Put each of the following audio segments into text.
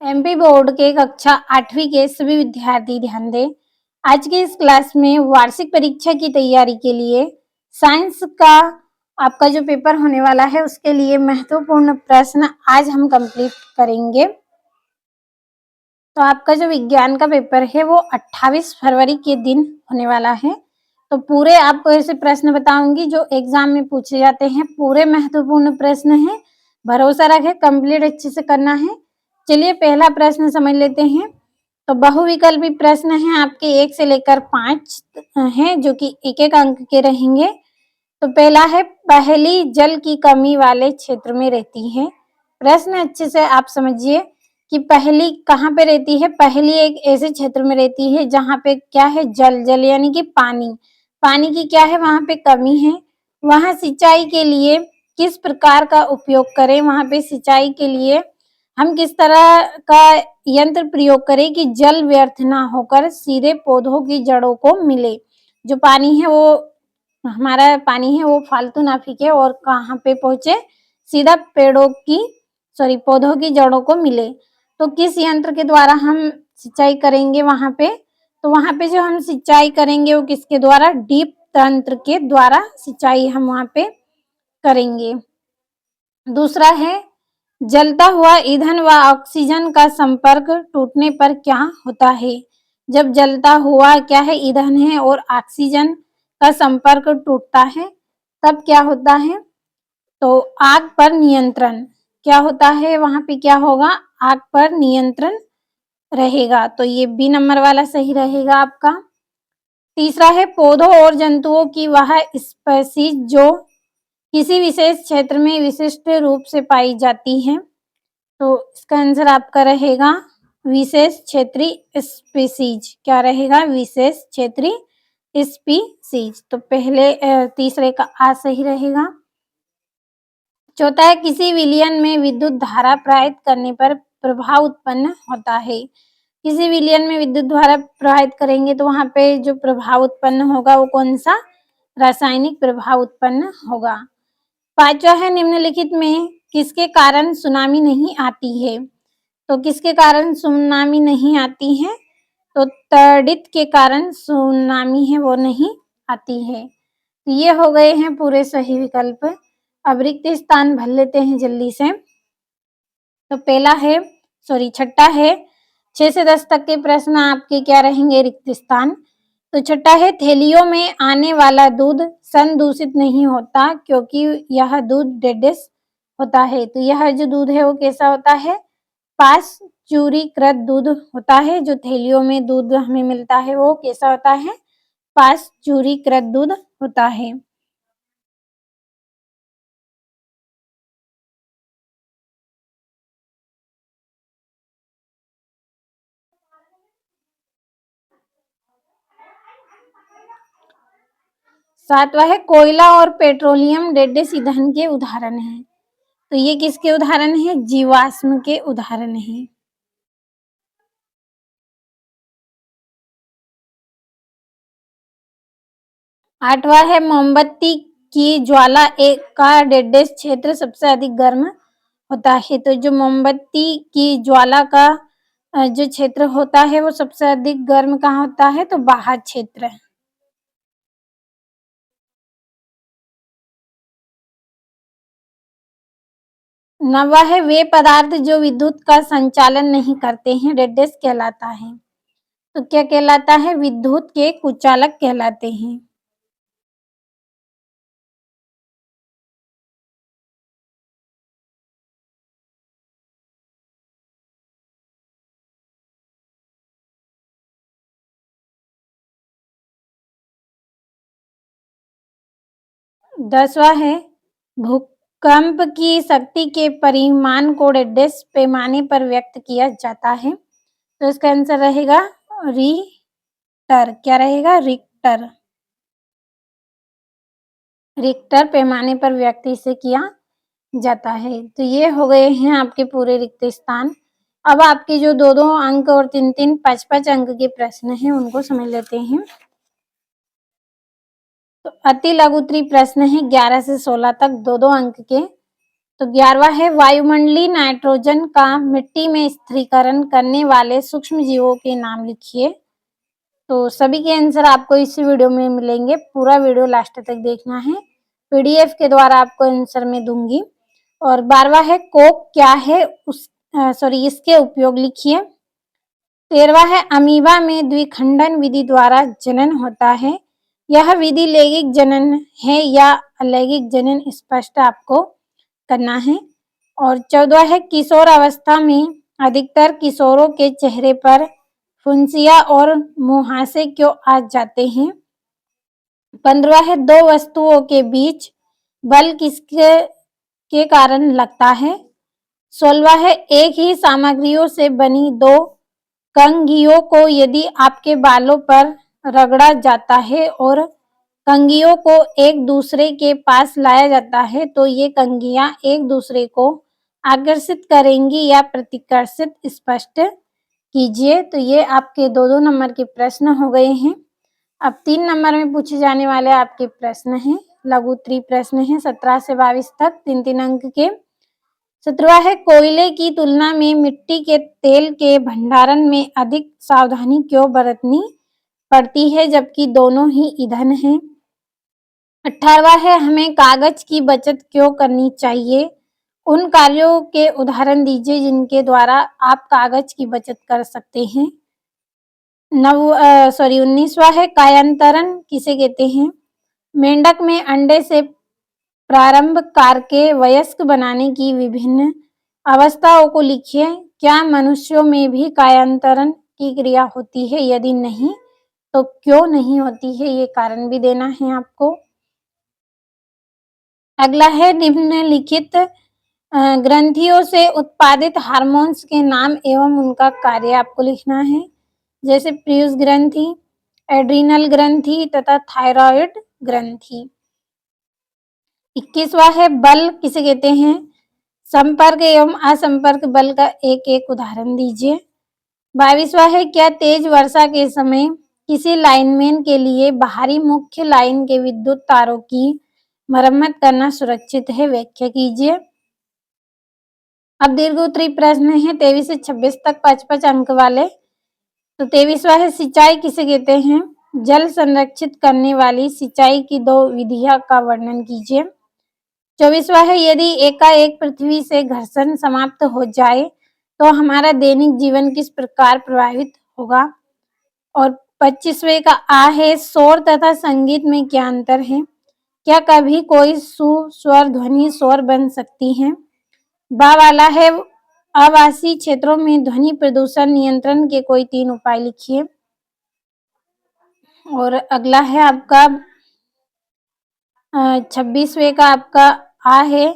MP board के कक्षा 8वीं के सभी विद्यार्थी ध्यान दें। आज की इस क्लास में वार्षिक परीक्षा की तैयारी के लिए साइंस का आपका जो पेपर होने वाला है उसके लिए महत्वपूर्ण प्रश्न आज हम कंप्लीट करेंगे। तो आपका जो विज्ञान का पेपर है वो 28 फरवरी के दिन होने वाला है। तो पूरे आपको ऐसे प्रश्न बताऊंगी जो एग्जाम में पूछे जाते हैं, पूरे महत्वपूर्ण प्रश्न हैं। भरोसा रखें, कंप्लीट अच्छे से करना है। चलिए पहला प्रश्न समझ लेते हैं। तो बहुविकल्पी प्रश्न हैं आपके 1 से लेकर 5 हैं जो कि एक एक अंक के रहेंगे। तो पहला है, पहेली जल की कमी वाले क्षेत्र में रहती है। प्रश्न अच्छे से आप समझिए कि पहेली कहाँ पे रहती है। पहेली एक ऐसे क्षेत्र में रहती है जहाँ पे क्या है, जल, जल यानी कि पानी, पानी की क्या है वहां पे कमी है। वहां सिंचाई के लिए किस प्रकार का उपयोग करें, वहां पे सिंचाई के लिए हम किस तरह का यंत्र प्रयोग करें कि जल व्यर्थ ना होकर सीधे पौधों की जड़ों को मिले। जो पानी है वो हमारा पानी है वो फालतू ना फीके और कहाँ पे पहुंचे, सीधा पौधों की जड़ों को मिले। तो किस यंत्र के द्वारा हम सिंचाई करेंगे वहां पे, तो वहां पे जो हम सिंचाई करेंगे वो किसके द्वारा, डीप तंत्र के द्वारा सिंचाई हम वहां पे करेंगे। दूसरा है, जलता हुआ ईंधन व ऑक्सीजन का संपर्क टूटने पर क्या होता है। जब जलता हुआ क्या है, ईंधन है और ऑक्सीजन का संपर्क टूटता है तब क्या होता है, तो आग पर नियंत्रण क्या होता है, वहां पे क्या होगा, आग पर नियंत्रण रहेगा। तो ये बी नंबर वाला सही रहेगा आपका। तीसरा है, पौधों और जंतुओं की वह स्पीशीज जो किसी विशेष क्षेत्र में विशिष्ट रूप से पाई जाती है। तो इसका आंसर आपका रहेगा विशेष क्षेत्रीय स्पीशीज। क्या रहेगा, विशेष क्षेत्रीय स्पीशीज। तो पहले तीसरे का आ सही रहेगा। चौथा है, किसी विलयन में विद्युत धारा प्रवाहित करने पर प्रभाव उत्पन्न होता है। किसी विलयन में विद्युत धारा प्रवाहित करेंगे तो वहां पे जो प्रभाव उत्पन्न होगा वो कौन सा, रासायनिक प्रभाव उत्पन्न होगा। पांचवा है, निम्नलिखित में किसके कारण सुनामी नहीं आती है। तो किसके कारण सुनामी नहीं आती है, तो तड़ित के कारण सुनामी है वो नहीं आती है। तो ये हो गए हैं पूरे सही विकल्प। अब रिक्त स्थान भर लेते हैं जल्दी से। तो पहला है, छठा है, 6 से 10 तक के प्रश्न आपके क्या रहेंगे, रिक्त स्थान। तो छठा है, थैलियों में आने वाला दूध संदूषित नहीं होता क्योंकि यह दूध डेडेस होता है। तो यह जो दूध है वो कैसा होता है, पाश्चुरीकृत दूध होता है। जो थैलियों में दूध हमें मिलता है वो कैसा होता है, पाश्चुरीकृत दूध होता है। सातवां है, कोयला और पेट्रोलियम डेडेस ईंधन के उदाहरण हैं। तो ये किसके उदाहरण है, जीवाश्म के उदाहरण हैं। आठवां है, मोमबत्ती की ज्वाला एक का डेडेस क्षेत्र सबसे अधिक गर्म होता है। तो जो मोमबत्ती की ज्वाला का जो क्षेत्र होता है वो सबसे अधिक गर्म कहाँ होता है, तो बाहर क्षेत्र। नवा है, वे पदार्थ जो विद्युत का संचालन नहीं करते हैं डेडेस कहलाता है। तो क्या कहलाता है, विद्युत के कुचालक कहलाते हैं। 10वां है, भूकंप की शक्ति के परिमाण को डेडेस पैमाने पर व्यक्त किया जाता है। तो इसका आंसर रहेगा रिक्टर। क्या रहेगा, रिक्टर। रिक्टर पैमाने पर व्यक्त इसे किया जाता है। तो ये हो गए हैं आपके पूरे रिक्त स्थान। अब आपके जो 2-2 अंक और 3-3, 5-5 अंक के प्रश्न हैं उनको समझ लेते हैं। तो अति लघु उत्तरीय प्रश्न है 11 से 16 तक, 2-2 अंक के। तो 11वां है वायुमंडलीय नाइट्रोजन का मिट्टी में स्थिरीकरण करने वाले सूक्ष्म जीवों के नाम लिखिए। तो सभी के आंसर आपको इसी वीडियो में मिलेंगे, पूरा वीडियो लास्ट तक देखना है, पीडीएफ के द्वारा आपको आंसर मैं दूंगी। और 12वां है कोक क्या है इसके उपयोग लिखिए। 13वां है अमीबा में द्विखंडन विधि द्वारा जनन होता है, यह विधि लैंगिक जनन है या अलैंगिक जनन स्पष्ट आपको करना है। और 14वां है किशोर अवस्था में अधिकतर किशोरों के चेहरे पर फुंसिया और मुहासे क्यों आ जाते हैं। 15वां है दो वस्तुओं के बीच बल किसके के कारण लगता है। 16वां है एक ही सामग्रियों से बनी दो कंघियों को यदि आपके बालों पर रगड़ा जाता है और कंघियों को एक दूसरे के पास लाया जाता है तो ये कंघियां एक दूसरे को आकर्षित करेंगी या प्रतिकर्षित, स्पष्ट कीजिए। तो ये आपके दो नंबर के प्रश्न हो गए हैं। अब 3 नंबर में पूछे जाने वाले आपके प्रश्न हैं, लघु उत्तरीय प्रश्न हैं 17 से 22 तक, 3-3 अंक के। 17वां है कोयले की तुलना में मिट्टी के तेल के भंडारण में अधिक सावधानी क्यों बरतनी पड़ती है जबकि दोनों ही ईंधन हैं। 18वां है हमें कागज की बचत क्यों करनी चाहिए, उन कार्यों के उदाहरण दीजिए जिनके द्वारा आप कागज की बचत कर सकते हैं। 19वां है कायांतरण किसे कहते हैं। मेंढक में अंडे से प्रारंभ करके वयस्क बनाने की विभिन्न अवस्थाओं को लिखिए। क्या मनुष्यों में भी कायांतरण की क्रिया होती है, यदि नहीं तो क्यों नहीं होती है, ये कारण भी देना है आपको। अगला है निम्नलिखित ग्रंथियों से उत्पादित हार्मोन्स के नाम एवं उनका कार्य आपको लिखना है, जैसे पीयूष ग्रंथि, एड्रिनल ग्रंथि तथा थायराइड ग्रंथि। 21वां है बल किसे कहते हैं, संपर्क एवं असंपर्क बल का एक एक उदाहरण दीजिए। 22वां है क्या तेज वर्षा के समय किसी लाइनमैन के लिए बाहरी मुख्य लाइन के विद्युत तारों की मरम्मत करना सुरक्षित है, व्याख्या कीजिए। अब दीर्घ उत्तरीय प्रश्न है 23 से 26 तक, 5-5 अंक वाले। तो 23वां है सिंचाई किसे कहते हैं, जल संरक्षित करने वाली सिंचाई की दो विधियां का वर्णन कीजिए। 24वां है यदि एकाएक पृथ्वी से घर्षण समाप्त हो जाए तो हमारा दैनिक जीवन किस प्रकार प्रभावित होगा। और 25वें का आ है शोर तथा संगीत में क्या अंतर है, क्या कभी कोई सुस्वर ध्वनि शोर बन सकती है। बा वाला है आवासीय क्षेत्रों में ध्वनि प्रदूषण नियंत्रण के कोई 3 उपाय लिखिए। और अगला है आपका 26वें का आपका आ है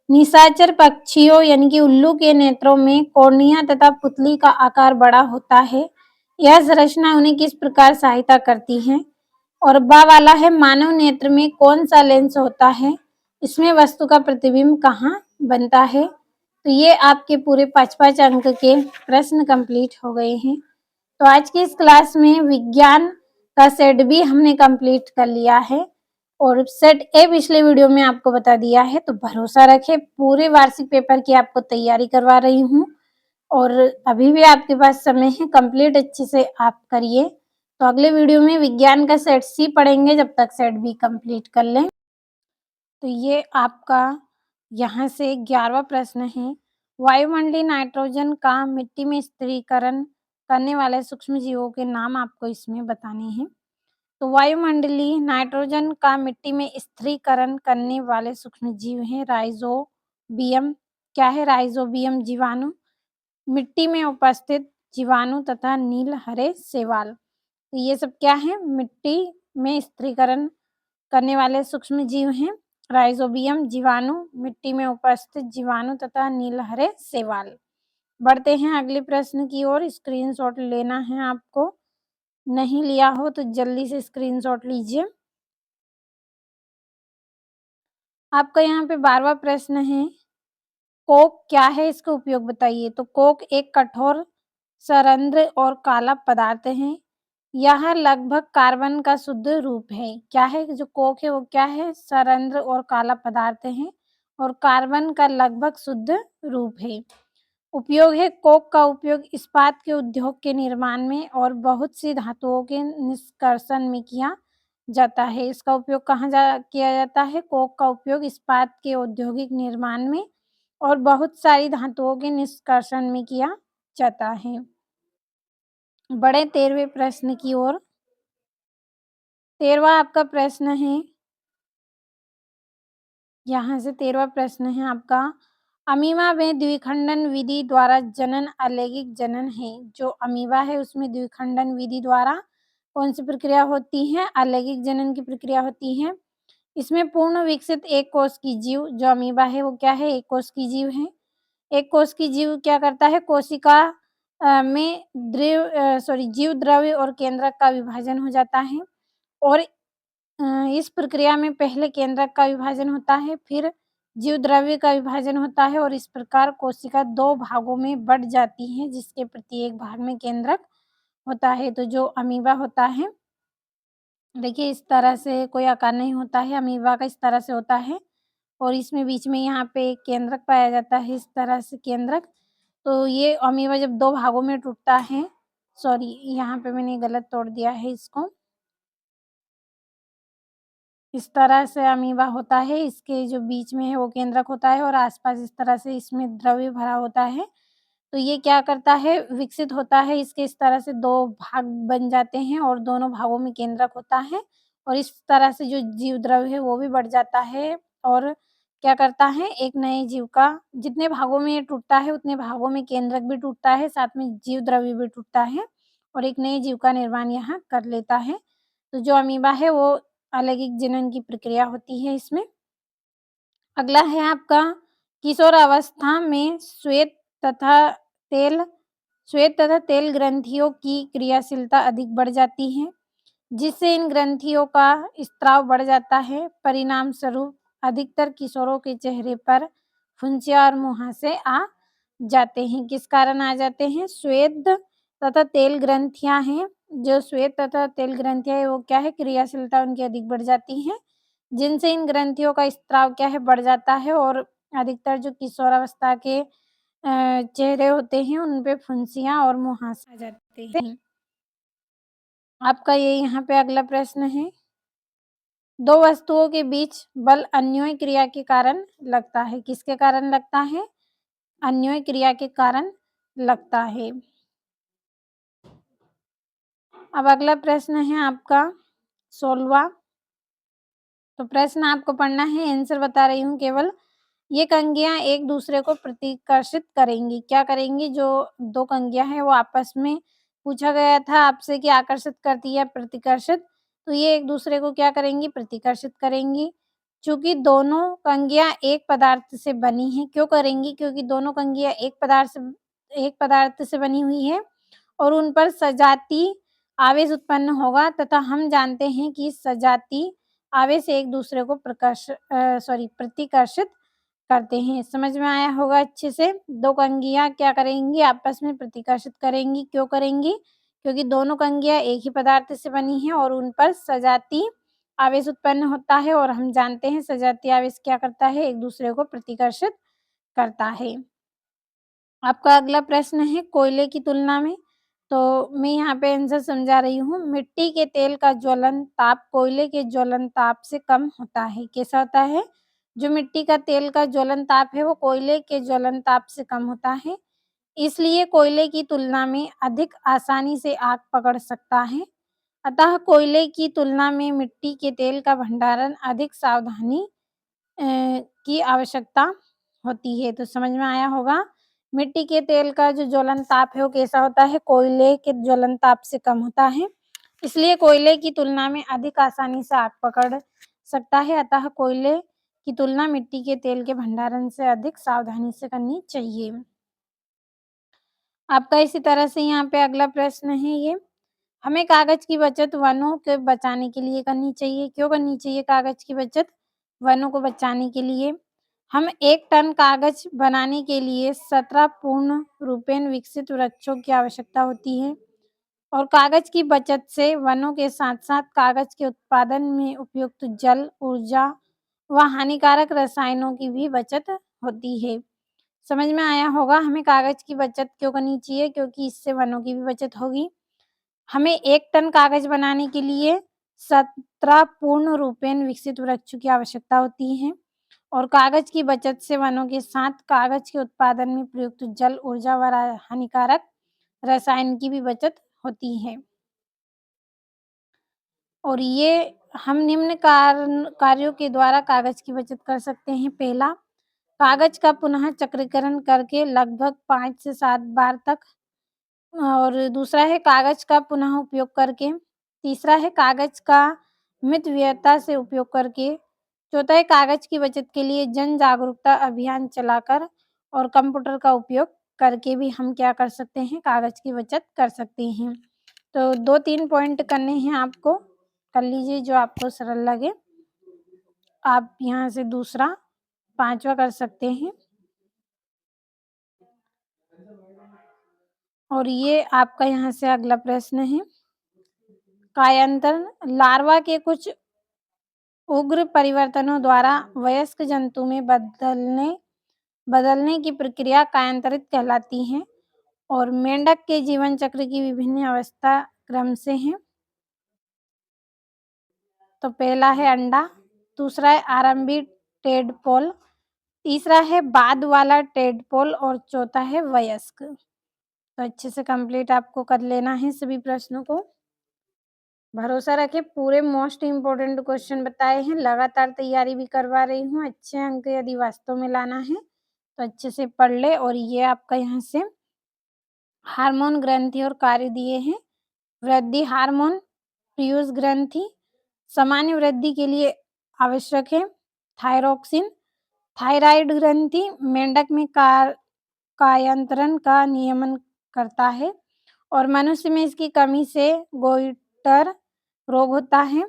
निशाचर पक्षियों यानी कि उल्लू के नेत्रों में कॉर्निया तथा पुतली का आकार बड़ा होता है, यह संरचना उन्हें किस प्रकार सहायता करती है। और बा वाला है मानव नेत्र में कौन सा लेंस होता है, इसमें वस्तु का प्रतिबिंब कहाँ बनता है। तो ये आपके पूरे 5-5 अंक के प्रश्न कंप्लीट हो गए हैं। तो आज की इस क्लास में विज्ञान का सेट भी हमने कंप्लीट कर लिया है और सेट ए पिछले वीडियो में आपको बता दिया है। तो भरोसा रखें, पूरे वार्षिक पेपर की आपको तैयारी करवा रही हूँ और अभी भी आपके पास समय है, कंप्लीट अच्छे से आप करिए। तो अगले वीडियो में विज्ञान का सेट सी पढ़ेंगे, जब तक सेट बी कंप्लीट कर लें। तो ये आपका यहाँ से 11वां प्रश्न है, वायुमंडलीय नाइट्रोजन का मिट्टी में स्थिरीकरण करने वाले सूक्ष्म जीवों के नाम आपको इसमें बताने हैं। तो वायुमंडलीय नाइट्रोजन का मिट्टी में स्थिरीकरण करने वाले सूक्ष्म जीव हैं राइजोबियम। क्या है, राइजोबियम जीवाणु, मिट्टी में उपस्थित जीवाणु तथा नील हरे शैवाल। तो ये सब क्या है, मिट्टी में स्थिरीकरण करने वाले सूक्ष्म जीव हैं, राइजोबियम जीवाणु, मिट्टी में उपस्थित जीवाणु तथा नील हरे शैवाल। बढ़ते हैं अगले प्रश्न की ओर, स्क्रीनशॉट लेना है आपको, नहीं लिया हो तो जल्दी से स्क्रीनशॉट लीजिए। आपका यहाँ पे 12वां प्रश्न है, कोक क्या है, इसका उपयोग बताइए। तो कोक एक कठोर सरंध्र और काला पदार्थ है, यह लगभग कार्बन का शुद्ध रूप है। क्या है, जो कोक है वो क्या है, सरंध्र और काला पदार्थ है और कार्बन का लगभग शुद्ध रूप है। उपयोग है, कोक का उपयोग इस्पात के उद्योग के निर्माण में और बहुत सी धातुओं के निष्कर्षण में किया जाता है। इसका उपयोग कहाँ किया जाता है? कोक का उपयोग इस्पात के औद्योगिक निर्माण में और बहुत सारी धातुओं के निष्कर्षण में किया जाता है। बड़े 13वें प्रश्न की ओर। 13वां आपका प्रश्न है, यहाँ से 13वां प्रश्न है आपका, अमीबा में द्विखंडन विधि द्वारा जनन अलैंगिक जनन है। जो अमीबा है उसमें द्विखंडन विधि द्वारा कौन सी प्रक्रिया होती है? अलैंगिक जनन की प्रक्रिया होती है। इसमें पूर्ण विकसित एक कोश की जीव, जो अमीबा है वो क्या है? एक कोश की जीव है। एक कोश की जीव क्या करता है? कोशिका में जीव द्रव्य और केंद्रक का विभाजन हो जाता है और इस प्रक्रिया में पहले केंद्रक का विभाजन होता है, फिर जीव द्रव्य का विभाजन होता है और इस प्रकार कोशिका 2 भागों में बँट जाती है, जिसके प्रत्येक भाग में केंद्रक होता है। तो जो अमीबा होता है, देखिए इस तरह से कोई आकार नहीं होता है, अमीबा का इस तरह से होता है और इसमें बीच में यहाँ पे एक केंद्रक पाया जाता है, इस तरह से केंद्रक। तो ये अमीबा जब 2 भागों में टूटता है, सॉरी यहाँ पे मैंने गलत तोड़ दिया है इसको। इस तरह से अमीबा होता है, इसके जो बीच में है वो केंद्रक होता है और आस-पास इस तरह से इसमें द्रव्य भरा होता है। तो ये क्या करता है? विकसित होता है, इसके इस तरह से 2 भाग बन जाते हैं और दोनों भागों में केंद्रक होता है और इस तरह से जो जीव द्रव्य है वो भी बढ़ जाता है और क्या करता है? एक नए जीव का, जितने भागों में ये टूटता है उतने भागों में केंद्रक भी टूटता है, साथ में जीव द्रव्य भी टूटता है और एक नए जीव का निर्माण यहाँ कर लेता है। तो जो अमीबा है वो अलैंगिक जनन की प्रक्रिया होती है इसमें। अगला है आपका, किशोर अवस्था में श्वेत तथा तेल ग्रंथियों की क्रियाशीलता अधिक बढ़ जाती है, जिससे इन ग्रंथियों का स्त्राव बढ़ जाता है। परिणाम स्वरूप अधिकतर किशोरों के चेहरे पर फुंसियाँ और मुहासे आ जाते हैं। किस कारण आ जाते हैं? श्वेत तथा तेल ग्रंथियाँ हैं, जो श्वेत तथा तेल ग्रंथियाँ हैं वो क्या है? क्रियाशीलता उनकी अधिक बढ़ जाती है, जिनसे इन ग्रंथियों का स्त्राव क्या है? बढ़ जाता है और अधिकतर जो किशोरावस्था के चेहरे होते हैं उन पे फुंसियाँ और मुहासे आ जाते हैं। आपका ये यहाँ पे अगला प्रश्न है, 2 वस्तुओं के बीच बल अन्योन्य क्रिया के कारण लगता है। किसके कारण लगता है? अन्योन्य क्रिया के कारण लगता है। अब अगला प्रश्न है आपका 16वां। तो प्रश्न आपको पढ़ना है, आंसर बता रही हूँ केवल। ये कंघियाँ एक दूसरे को प्रतिकर्षित करेंगी। क्या करेंगी? जो 2 कंघियाँ हैं वो आपस में, पूछा गया था आपसे कि आकर्षित करती है प्रतिकर्षित, तो ये एक दूसरे को क्या करेंगी? प्रतिकर्षित करेंगी। चूँकि दोनों कंघियाँ एक पदार्थ से बनी हैं, क्यों करेंगी? क्योंकि दोनों कंघियाँ एक पदार्थ से बनी हुई है और उन पर सजातीय आवेश उत्पन्न होगा तथा हम जानते हैं कि सजातीय आवेश एक दूसरे को प्रतिकर्षित करते हैं। समझ में आया होगा अच्छे से। 2 कंघियाँ क्या करेंगी? आपस में प्रतिकर्षित करेंगी। क्यों करेंगी? क्योंकि दोनों कंघियाँ एक ही पदार्थ से बनी हैं और उन पर सजातीय आवेश उत्पन्न होता है और हम जानते हैं सजातीय आवेश क्या करता है? एक दूसरे को प्रतिकर्षित करता है। आपका अगला प्रश्न है, कोयले की तुलना में। तो मैं यहाँ पे आंसर समझा रही हूँ। मिट्टी के तेल का ज्वलन ताप कोयले के ज्वलन ताप से कम होता है। कैसा होता है? जो मिट्टी का तेल का ज्वलन ताप है वो कोयले के ज्वलन ताप से कम होता है, इसलिए कोयले की तुलना में अधिक आसानी से आग पकड़ सकता है। अतः कोयले की तुलना में मिट्टी के तेल का भंडारण अधिक सावधानी की आवश्यकता होती है। तो समझ में आया होगा। मिट्टी के तेल का जो ज्वलन ताप है वो कैसा होता है? कोयले के ज्वलन ताप से कम होता है, इसलिए कोयले की तुलना में अधिक आसानी से आग पकड़ सकता है। अतः कोयले की तुलना मिट्टी के तेल के भंडारण से अधिक सावधानी से करनी चाहिए। आपका इसी तरह से यहाँ पे अगला प्रश्न है ये, हमें कागज की बचत वनों के बचाने के लिए करनी चाहिए। क्यों करनी चाहिए कागज की बचत? वनों को बचाने के लिए। हम 1 टन कागज बनाने के लिए 17 पूर्ण रूपेण विकसित वृक्षों की आवश्यकता होती है और कागज की बचत से वनों के साथ-साथ कागज के उत्पादन में उपयुक्त जल, ऊर्जा व हानिकारक रसायनों की भी बचत होती है। समझ में आया होगा हमें कागज़ की बचत क्यों करनी चाहिए, क्योंकि इससे वनों की भी बचत होगी। हमें 1 टन कागज़ बनाने के लिए 17 पूर्ण रूपेण विकसित वृक्षों की आवश्यकता होती है और कागज़ की बचत से वनों के साथ कागज़ के उत्पादन में प्रयुक्त जल, ऊर्जा व हानिकारक रसायन की भी बचत होती है। और ये हम निम्न कार्यों के द्वारा कागज़ की बचत कर सकते हैं। पहला, कागज़ का पुनः चक्रीकरण करके लगभग 5 से 7 बार तक। और दूसरा है कागज़ का पुनः उपयोग करके। तीसरा है कागज़ का मितव्ययता से उपयोग करके। चौथा है कागज़ की बचत के लिए जन जागरूकता अभियान चलाकर और कंप्यूटर का उपयोग करके भी हम क्या कर सकते हैं, कागज़ की बचत कर सकते हैं। तो 2-3 पॉइंट करने हैं आपको, कर लीजिए जो आपको सरल लगे। आप यहाँ से दूसरा 5वां कर सकते हैं। और ये आपका यहाँ से अगला प्रश्न है। कायांतरण लार्वा के कुछ उग्र परिवर्तनों द्वारा वयस्क जंतु में बदलने की प्रक्रिया कायांतरित कहलाती है और मेंढक के जीवन चक्र की विभिन्न अवस्था क्रम से हैं। तो पहला है अंडा, दूसरा है आरंभी टेडपोल, तीसरा है बाद वाला टेडपोल और चौथा है वयस्क। तो अच्छे से कंप्लीट आपको कर लेना है सभी प्रश्नों को। भरोसा रखें, पूरे मोस्ट इम्पोर्टेंट क्वेश्चन बताए हैं, लगातार तैयारी भी करवा रही हूँ। अच्छे अंक यदि वास्तव में लाना है तो अच्छे से पढ़ ले। और ये आपका यहाँ से हार्मोन ग्रंथि और कार्य दिए हैं। वृद्धि हार्मोन, पीयूष ग्रंथि सामान्य वृद्धि के लिए आवश्यक है। थायरोक्सिन, थायराइड ग्रंथि मेंढक में कायांतरण का नियमन करता है और मनुष्य में इसकी कमी से गोइटर रोग होता है।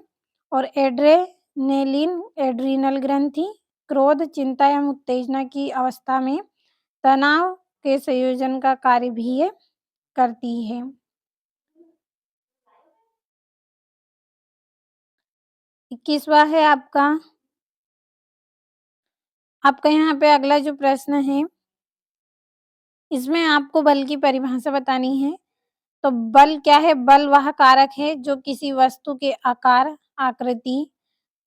और एड्रेनेलिन, एड्रीनल ग्रंथि क्रोध, चिंता एवं उत्तेजना की अवस्था में तनाव के संयोजन का कार्य भी ये करती है। इक्कीसवां है आपका यहाँ पे अगला जो प्रश्न है, इसमें आपको बल की परिभाषा बतानी है। तो बल क्या है? बल वह कारक है जो किसी वस्तु के आकार, आकृति,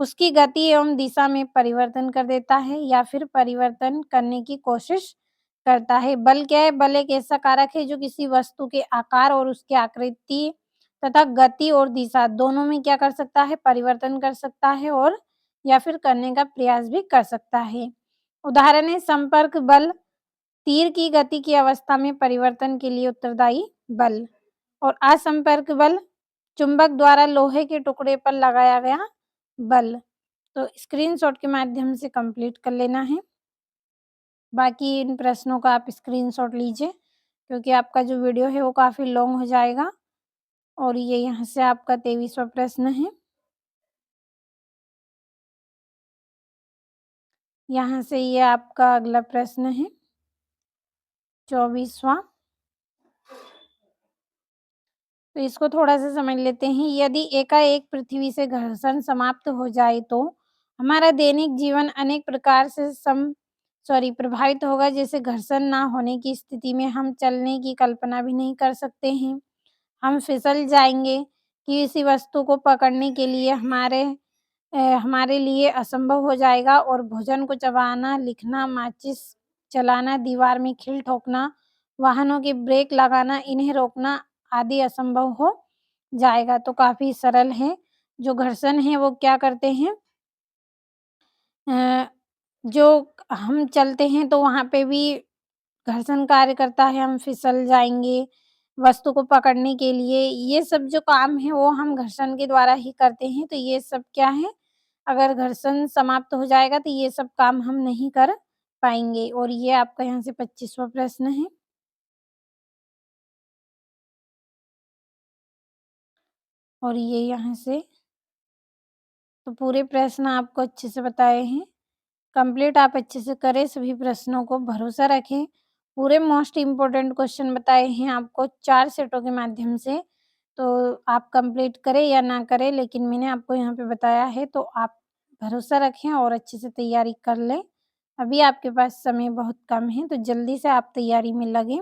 उसकी गति एवं दिशा में परिवर्तन कर देता है या फिर परिवर्तन करने की कोशिश करता है। बल क्या है? बल एक ऐसा कारक है जो किसी वस्तु के आकार और उसकी आकृति तथा गति और दिशा दोनों में क्या कर सकता है? परिवर्तन कर सकता है और या फिर करने का प्रयास भी कर सकता है। उदाहरण है संपर्क बल, तीर की गति की अवस्था में परिवर्तन के लिए उत्तरदायी बल। और असंपर्क बल, चुंबक द्वारा लोहे के टुकड़े पर लगाया गया बल। तो स्क्रीनशॉट के माध्यम से कंप्लीट कर लेना है। बाकी इन प्रश्नों का आप स्क्रीनशॉट लीजिए क्योंकि आपका जो वीडियो है वो काफ़ी लॉन्ग हो जाएगा। और ये यहाँ से आपका 23वां प्रश्न है। यहाँ से ये आपका अगला प्रश्न है 24वां। तो इसको थोड़ा-सा समझ लेते हैं। यदि एकाएक पृथ्वी से घर्षण समाप्त हो जाए तो हमारा दैनिक जीवन अनेक प्रकार से प्रभावित होगा। जैसे घर्षण ना होने की स्थिति में हम चलने की कल्पना भी नहीं कर सकते हैं। हम फिसल जाएँगे, किसी वस्तु को पकड़ने के लिए हमारे लिए असंभव हो जाएगा और भोजन को चबाना, लिखना, माचिस जलाना, दीवार में कील ठोकना, वाहनों के ब्रेक लगाना, इन्हें रोकना आदि असंभव हो जाएगा। तो काफ़ी सरल है। जो घर्षण है वो क्या करते हैं, अ, जो हम चलते हैं तो वहाँ पे भी घर्षण कार्य करता है, हम फिसल जाएँगे, वस्तु को पकड़ने के लिए ये सब जो काम है वो हम घर्षण के द्वारा ही करते हैं। तो ये सब क्या है, अगर घर्षण समाप्त हो जाएगा तो ये सब काम हम नहीं कर पाएँगे। और ये आपका यहाँ से 25वां प्रश्न है। और ये यहाँ से तो पूरे प्रश्न आपको अच्छे से बताए हैं। कंप्लीट आप अच्छे से करें सभी प्रश्नों को, भरोसा रखें। पूरे मोस्ट इम्पोर्टेंट क्वेश्चन बताए हैं आपको 4 सेटों के माध्यम से। तो आप कंप्लीट करें या ना करें, लेकिन मैंने आपको यहाँ पे बताया है तो आप भरोसा रखें और अच्छे से तैयारी कर लें। अभी आपके पास समय बहुत कम है, तो जल्दी से आप तैयारी में लगें।